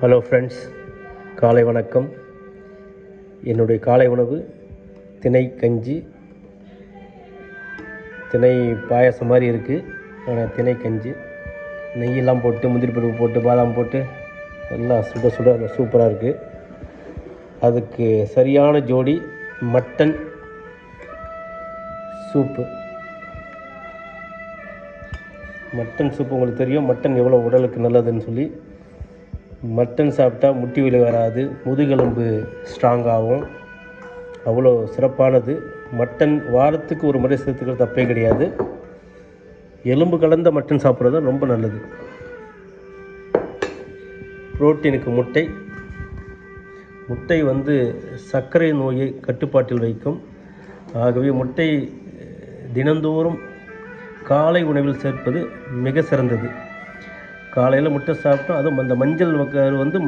Hello friends, காலை வணக்கம். என்னுடைய காலை உணவு திணை கஞ்சி. திணை பாயாசம் மாதிரி இருக்குது, ஆனால் திணை கஞ்சி. நெய்யெல்லாம் போட்டு, முந்திரி பருப்பு போட்டு, பாதாம் போட்டு எல்லாம் சுட சுட சூப்பராக இருக்குது. அதுக்கு சரியான ஜோடி மட்டன் சூப்பு. மட்டன் சூப்பு உங்களுக்கு தெரியும், மட்டன் எவ்வளோ உடலுக்கு நல்லதுன்னு சொல்லி. மட்டன் சாப்பிட்டா முட்டி வலி வராது, முதுகெலும்பு ஸ்ட்ராங்காகும், அவ்வளோ சிறப்பானது. மட்டன் வாரத்துக்கு ஒரு முறை சேர்த்துக்கிறது தப்பே கிடையாது. எலும்பு கலந்த மட்டன் சாப்பிட்றது ரொம்ப நல்லது. புரோட்டீனுக்கு முட்டை சர்க்கரை நோயை கட்டுப்பாட்டில் வைக்கும். ஆகவே முட்டை தினந்தோறும் காலை உணவில் சேர்ப்பது மிக சிறந்தது. காலையில் முட்டை சாப்பிட்டோம், அதுவும் அந்த மஞ்சள்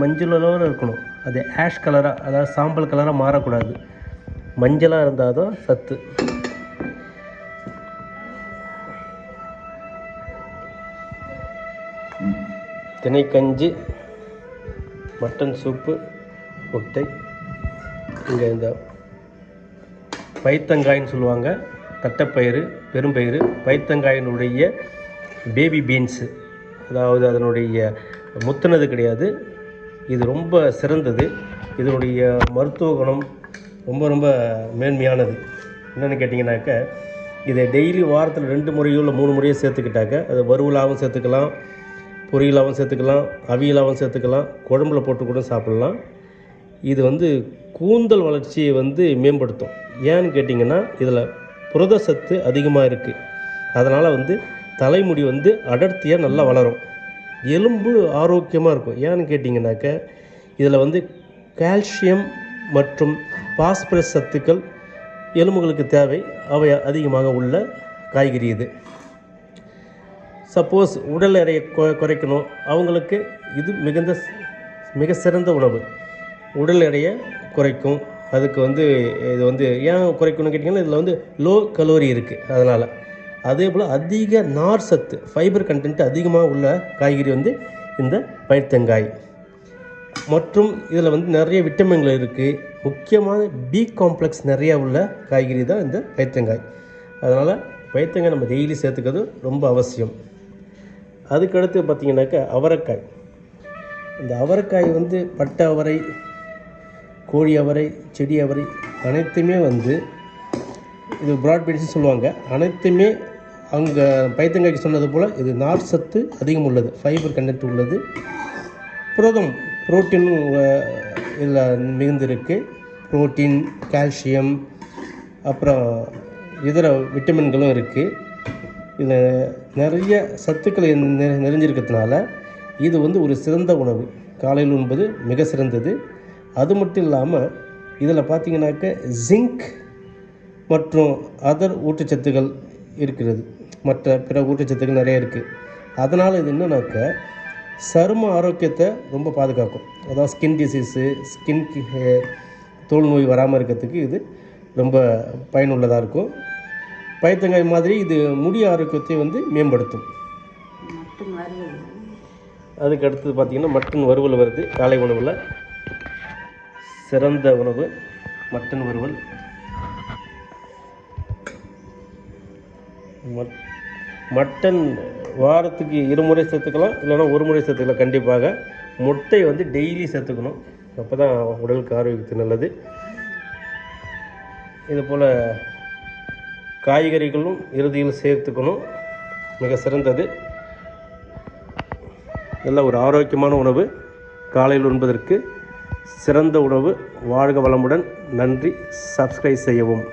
மஞ்சளோடு இருக்கணும். அது ஆஷ் கலராக, அதாவது சாம்பல் கலராக மாறக்கூடாது. மஞ்சளாக இருந்தால் தான் சத்து. திணை கஞ்சி, மட்டன் சூப்பு, முட்டை. இங்கே இந்த பைத்தங்காயின்னு சொல்லுவாங்க, தட்டைப்பயிறு, பெரும்பயிறு. பைத்தங்காயினுடைய பேபி பீன்ஸு, அதாவது அதனுடைய முத்தினது கிடையாது. இது ரொம்ப சிறந்தது. இதனுடைய மருத்துவ குணம் ரொம்ப மேன்மையானது. என்னென்னு கேட்டிங்கனாக்க, இதை டெய்லி வாரத்தில் 2 முறையோ இல்லை 3 முறையோ சேர்த்துக்கிட்டாக்க, அது வறுவலாகவும் சேர்த்துக்கலாம், பொரியலாகவும் சேர்த்துக்கலாம், அவியலாகவும் சேர்த்துக்கலாம், குழம்புல போட்டு கூட சாப்பிட்லாம். இது கூந்தல் வளர்ச்சியை மேம்படுத்தும். ஏன்னு கேட்டிங்கன்னா, இதில் புரத சத்து அதிகமாக இருக்குது. அதனால் தலைமுடி அடர்த்தியாக நல்லா வளரும், எலும்பு ஆரோக்கியமாக இருக்கும். ஏன்னு கேட்டிங்கனாக்க, இதில் கால்சியம் மற்றும் பாஸ்பரஸ் சத்துக்கள் எலும்புகளுக்கு தேவை. அவை அதிகமாக உள்ள காய்கறி இது. சப்போஸ் உடல் எடையை குறைக்கணும், அவங்களுக்கு இது மிக சிறந்த உணவு. உடல் எடையை குறைக்கும். அதுக்கு இது ஏன் குறைக்கணும்னு கேட்டிங்கன்னா, இதில் லோ கலோரி இருக்குது. அதனால் அதே போல் அதிக நார் சத்து, ஃபைபர் கண்டென்ட் அதிகமாக உள்ள காய்கறி இந்த பயிர்த்தங்காய். மற்றும் இதில் நிறைய விட்டமின்கள் இருக்குது. முக்கியமான பி காம்ப்ளெக்ஸ் நிறையா உள்ள காய்கறி தான் இந்த பயிர்த்தங்காய். அதனால் பயிர்த்தங்காய் நம்ம டெய்லி சேர்த்துக்கிறது ரொம்ப அவசியம். அதுக்கடுத்து பார்த்திங்கனாக்கா அவரைக்காய். இந்த அவரைக்காய் பட்டை அவரை, கோழி அவரை, செடி அவரை அனைத்துமே இது ப்ராட் பீன்ஸ்னு சொல்லுவாங்க. அனைத்துமே அங்கே பைத்தங்காய்க்கு சொன்னது போல் இது நார் சத்து அதிகம் உள்ளது, ஃபைபர் கண்டென்ட் உள்ளது. புரோட்டீன் இதில் மிகுந்திருக்கு. புரோட்டீன், கால்சியம், அப்புறம் இதர விட்டமின்களும் இருக்குது. இதில் நிறைய சத்துக்கள் நிறைஞ்சிருக்கிறதுனால இது ஒரு சிறந்த உணவு. காலையில் உண்பது மிக சிறந்தது. அது மட்டும் இல்லாமல் இதில் பார்த்திங்கனாக்க ஜிங்க் மற்றும் அதர் ஊட்டச்சத்துக்கள் இருக்கிறது. மற்ற பிற ஊட்டச்சத்துக்கள் நிறைய இருக்குது. அதனால் இது என்னன்னாக்க, சரும ஆரோக்கியத்தை ரொம்ப பாதுகாக்கும். அதாவது ஸ்கின் டிசீஸு, தோல் நோய் வராமல் இருக்கிறதுக்கு இது ரொம்ப பயனுள்ளதாக இருக்கும். பயிர்த்தங்காய் மாதிரி இது முடி ஆரோக்கியத்தை மேம்படுத்தும். அதுக்கு அடுத்தது பார்த்திங்கன்னா மட்டன் வறுவல் வருது. காலை உணவில் சிறந்த உணவு மட்டன் வறுவல். மட்டன் வாரத்துக்கு 2 முறை சேர்த்துக்கலாம், இல்லைனா 1 முறை சேர்த்துக்கலாம். கண்டிப்பாக முட்டை டெய்லி சேர்த்துக்கணும். அப்போ தான் உடலுக்கு ஆரோக்கியத்துக்கு நல்லது. இதுபோல் காய்கறிகளும் இறுதியில் சேர்த்துக்கணும், மிக சிறந்தது. நல்ல ஒரு ஆரோக்கியமான உணவு, காலையில் உண்பதற்கு சிறந்த உணவு. வாழ்க வளமுடன். நன்றி. சப்ஸ்கிரைப் செய்யவும்.